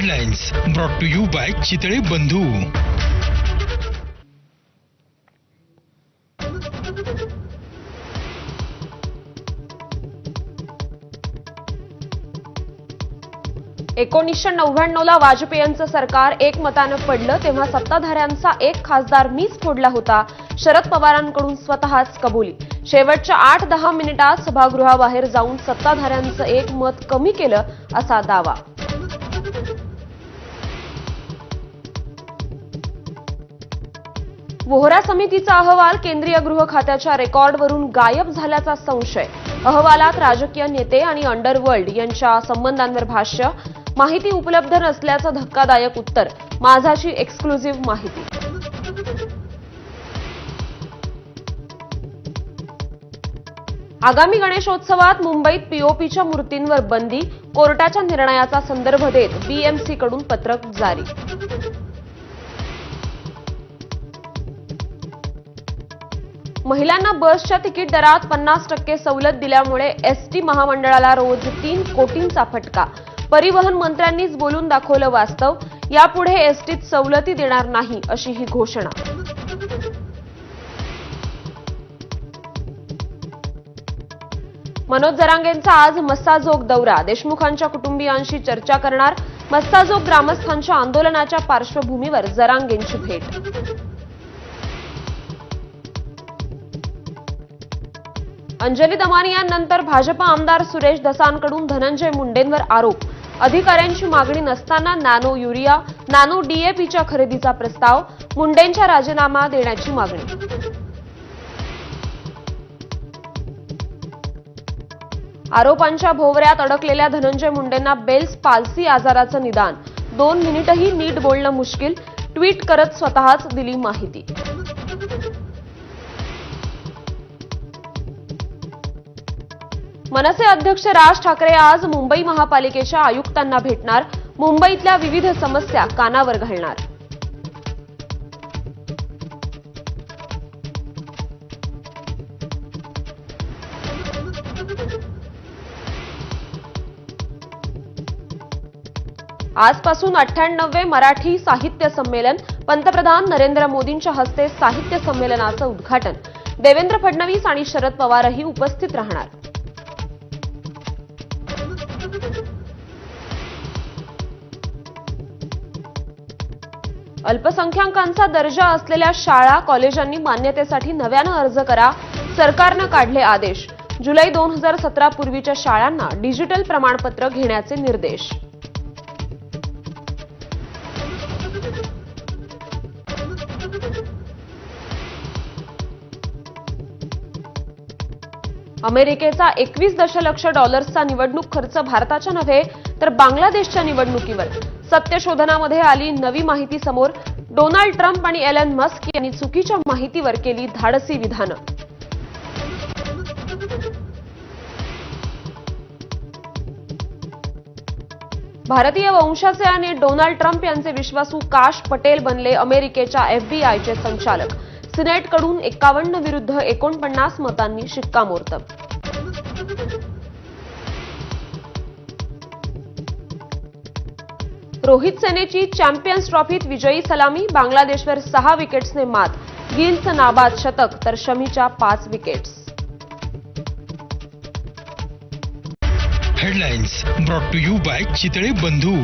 Headlines brought to you by Chitale Bandhu. ला वाजपेयींचं सरकार एकमतानं पडलं तेव्हा सत्ताधाऱ्यांचा एक खासदार मीच फोडला होता. शरद पवारांकडून स्वतःच कबुली. शेवटच्या 8-10 मिनिटात सभागृहाबाहेर जाऊन सत्ताधाऱ्यांचं एक मत कमी केलं असा दावा. वोहरा समितीचा अहवाल केंद्रीय गृह खात्याच्या रेकॉर्डवरून गायब झाल्याचा संशय. अहवालात राजकीय नेते आणि अंडरवर्ल्ड यांच्या संबंधांवर भाष्य. माहिती उपलब्ध नसल्याचं धक्कादायक उत्तर. माझाची एक्सक्लुझिव्ह माहिती. आगामी गणेशोत्सवात मुंबईत पीओपीच्या मूर्तींवर बंदी. कोर्टाच्या निर्णयाचा संदर्भ देत बीएमसीकडून पत्रक जारी. महिलांना बसच्या तिकीट दरात 50% सवलत दिल्यामुळे एसटी महामंडळाला रोज 3 कोटींचा फटका. परिवहन मंत्र्यांनीच बोलून दाखवलं वास्तव. यापुढे एसटीत सवलती देणार नाही अशी ही घोषणा. मनोज जरांगेंचा आज मस्साजोग दौरा. देशमुखांच्या कुटुंबियांशी चर्चा करणार. मस्साजोग ग्रामस्थांच्या आंदोलनाच्या पार्श्वभूमीवर जरांगेंची भेट. अंजली दमानियांनंतर भाजपा आमदार सुरेश धसांकडून धनंजय मुंडेंवर आरोप. अधिकाऱ्यांची मागणी नसताना नॅनो युरिया, नॅनो डीएपीच्या खरेदीचा प्रस्ताव. मुंडेंच्या राजीनामा देण्याची मागणी. आरोपांच्या भोवऱ्यात अडकलेल्या धनंजय मुंडेंना बेल्स पाल्सी आजाराचं निदान. 2 मिनिटही नीट बोलणं मुश्किल. ट्विट करत स्वतःच दिली माहिती. मनसे अध्यक्ष राज ठाकरे आज मुंबई महापालिकेच्या आयुक्तांना भेटणार. मुंबईतल्या विविध समस्या कानावर घालणार. आजपासून 98वे मराठी साहित्य संमेलन. पंतप्रधान नरेंद्र मोदींच्या हस्ते साहित्य संमेलनाचं उद्घाटन. देवेंद्र फडणवीस आणि शरद पवारही उपस्थित राहणार. अल्पसंख्याकांचा दर्जा असलेल्या शाळा कॉलेजांनी मान्यतेसाठी नव्यानं अर्ज करा. सरकारनं काढले आदेश. जुलै 2017 पूर्वीच्या शाळांना डिजिटल प्रमाणपत्र घेण्याचे निर्देश. अमेरिकेचा 21 दशलक्ष डॉलर्सचा निवडणूक खर्च भारताच्या नव्हे तर बांगलादेशच्या निवडणुकीवर. सत्यशोधनामध्ये आली नवी माहिती समोर. डोनाल्ड ट्रम्प आणि एलन मस्क यांनी चुकीच्या माहितीवर केली धाडसी विधानं. भारतीय वंशाचे आणि डोनाल्ड ट्रम्प यांचे विश्वासू काश पटेल बनले अमेरिकेच्या एफबीआयचे संचालक. सिनेटकडून 51 विरुद्ध 49 मतांनी शिक्कामोर्तब. रोहित सेनेची चॅम्पियन्स ट्रॉफीत विजयी सलामी. बांगलादेशवर 6 विकेट्सने मात. गिलचं नाबाद शतक तर शमीच्या 5 wickets. Headlines brought to you by Chitale बंधू.